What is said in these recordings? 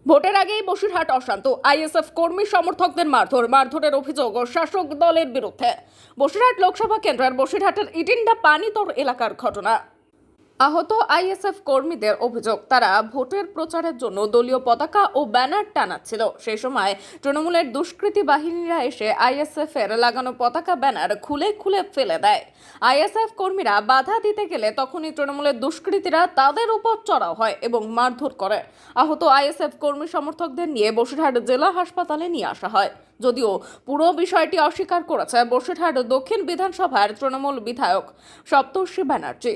ভোটের আগেই বসিরহাট অশান্ত, আইএসএফ কর্মী সমর্থকদের মারধরের অভিযোগ শাসক দলের বিরুদ্ধে। বসিরহাট লোকসভা কেন্দ্রের বসিরহাটের ইটিন্ডা পানিতর এলাকার ঘটনা। আহত আইএসএফ কর্মীদের অভিযোগ, তারা ভোটের প্রচারের জন্য দলীয় পতাকা ও ব্যানার টানাচ্ছিল। সেই সময় তৃণমূলের দুষ্কৃতী বাহিনীরা এসে আইএসএফ এর লাগানো পতাকা ব্যানার খুলে খুলে ফেলে দেয়। আইএসএফ কর্মীরা বাধা দিতে গেলে তখনই তৃণমূলের দুষ্কৃতীরা তাদের উপর চড়াও হয় এবং মারধর করে। আহত আইএসএফ কর্মী সমর্থকদের নিয়ে বসিরহাট জেলা হাসপাতালে নিয়ে আসা হয়। যদিও পুরো বিষয়টি অস্বীকার করেছে বসিরহাট দক্ষিণ বিধানসভার তৃণমূল বিধায়ক সপ্তর্ষি ব্যানার্জি।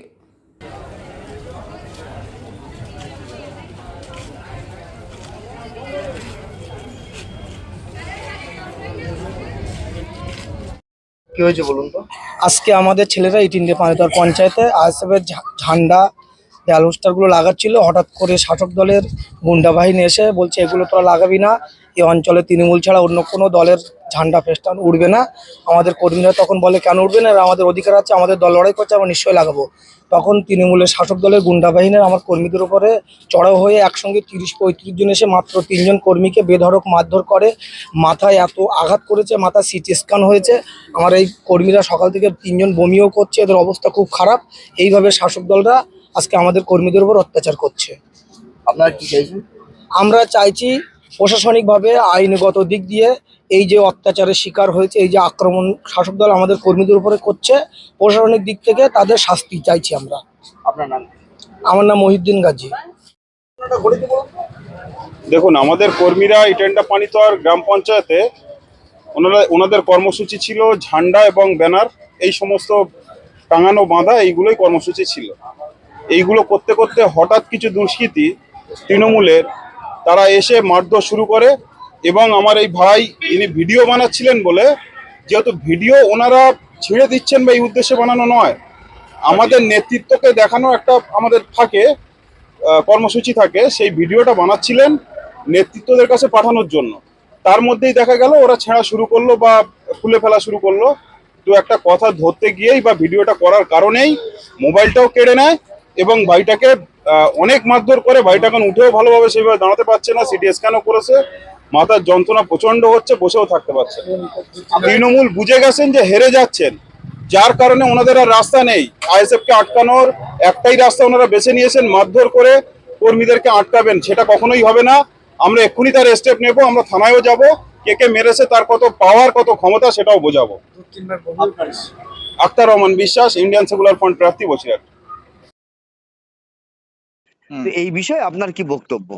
কি হয়েছে বলুন তো? আজকে আমাদের ছেলেরা ইটিন্ডে পানিতর পঞ্চায়েতে আইএসএফের ঝান্ডা দেয়াল পোস্টারগুলো লাগাচ্ছিল। হঠাৎ করে শাসক দলের গুন্ডা বাহিনী এসে বলছে এগুলো তোরা লাগাবি না, এই অঞ্চলে তৃণমূল ছাড়া অন্য কোনো দলের ঝান্ডা ফেস্টান উঠবে না। আমাদের কর্মীরা তখন বলে কেন উঠবে না, আমাদের অধিকার আছে, আমাদের দল লড়াই করছে, আমরা নিশ্চয়ই লাগাবো। তখন তৃণমূলের শাসক দলের গুন্ডা বাহিনীর আমার কর্মীদের উপরে চড়াও হয়ে একসঙ্গে 30-35 জন এসে মাত্র 3 জন কর্মীকে বেধড়ক মারধর করে। মাথায় এত আঘাত করেছে, মাথা সিটি স্ক্যান হয়েছে। আমার এই কর্মীরা সকাল থেকে 3 জন বমিও করছে, এদের অবস্থা খুব খারাপ। এইভাবে শাসক দলরা আজকে আমাদের কর্মীদের উপর অত্যাচার করছে। আপনারা কি চাইছেন? আমরা চাইছি প্রশাসনিকভাবে আইনগত দিক দিয়ে এই যে অত্যাচারের শিকার হয়েছে, এই যে আক্রমণ শাসক দল আমাদের কর্মীদের উপরে করছে, প্রশাসনিক দিক থেকে তাদের শাস্তি চাইছি আমরা। আপনার নাম? আমার নাম মহিউদ্দিন গাজী। দেখুন, আমাদের কর্মীরা ইটেন্ডা পানিতর গ্রাম পঞ্চায়েতে ওনাদের কর্মসূচি ছিল ঝান্ডা এবং ব্যানার, এই সমস্ত টাঙানো বাঁধা এইগুলোই কর্মসূচি ছিল। এইগুলো করতে করতে হঠাৎ কিছু দুষ্কৃতী তৃণমূলের তারা এসে মারধর শুরু করে। এবং আমার এই ভাই ইনি ভিডিও বানাচ্ছিলেন বলে, যেহেতু ভিডিও ওনারা ছেড়ে দিচ্ছেন বা এই উদ্দেশ্যে বানানো নয়, আমাদের নেতৃত্বকে দেখানো একটা আমাদের থাকে কর্মসূচি থাকে, সেই ভিডিওটা বানাচ্ছিলেন নেতৃত্বদের কাছে পাঠানোর জন্য। তার মধ্যেই দেখা গেল ওরা ছেঁড়া শুরু করলো বা খুলে ফেলা শুরু করলো। তো একটা কথা ধরতে গিয়েই বা ভিডিওটা করার কারণেই মোবাইলটাও কেড়ে নেয় এবং ভাইটাকে অনেক মারধর করে। ভাইটা এখন উঠেও ভালোভাবে সেইভাবে দাঁড়াতে পারছে না, সিটি স্ক্যানও করেছে, মাথার যন্ত্রণা প্রচন্ড হচ্ছে, বসেও থাকতে পারছে। তৃণমূল বুঝে গেছেন যে হেরে যাচ্ছেন, যার কারণে ওনাদের আর রাস্তা নেই। আইএসএফকে আটকানোর একটাই রাস্তা ওনারা বেছে নিয়েছেন, মারধর করে কর্মীদেরকে আটকাবেন। সেটা কখনোই হবে না। আমরা এক্ষুনি তার স্টেপ নেব, আমরা থানায়ও যাব, কে কে মেরেছে, তার কত পাওয়ার, কত ক্ষমতা, সেটাও বোঝাবো। আক্তার রহমান বিশ্বাস, ইন্ডিয়ান সেকুলার ফ্রন্ট প্রার্থী, বসিরহাট। তো এই বিষয়ে আপনার কি বক্তব্য?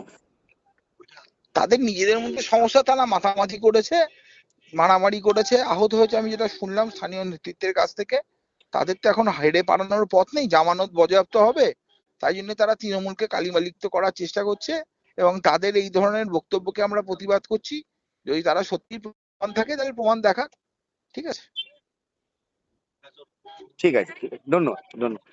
তাদের নিজেদের মধ্যে সমস্যা, তারা মাতামাতি করেছে, মারামারি করেছে, আহত হয়েছে। আমি যেটা শুনলাম স্থানীয় নেতৃত্বের কাছ থেকে, তাদের তো এখন হেডে পালানোর পথ নেই, জামানত বাজেয়াপ্ত হবে, তাই জন্য তারা তৃণমূলকে কালিমালিপ্ত করার চেষ্টা করছে এবং তাদের এই ধরনের বক্তব্যকে আমরা প্রতিবাদ করছি। যদি তারা সত্যি প্রমাণ থাকে তাহলে প্রমাণ দেখাক। ঠিক আছে, ঠিক আছে, ঠিক আছে, ধন্যবাদ, ধন্যবাদ।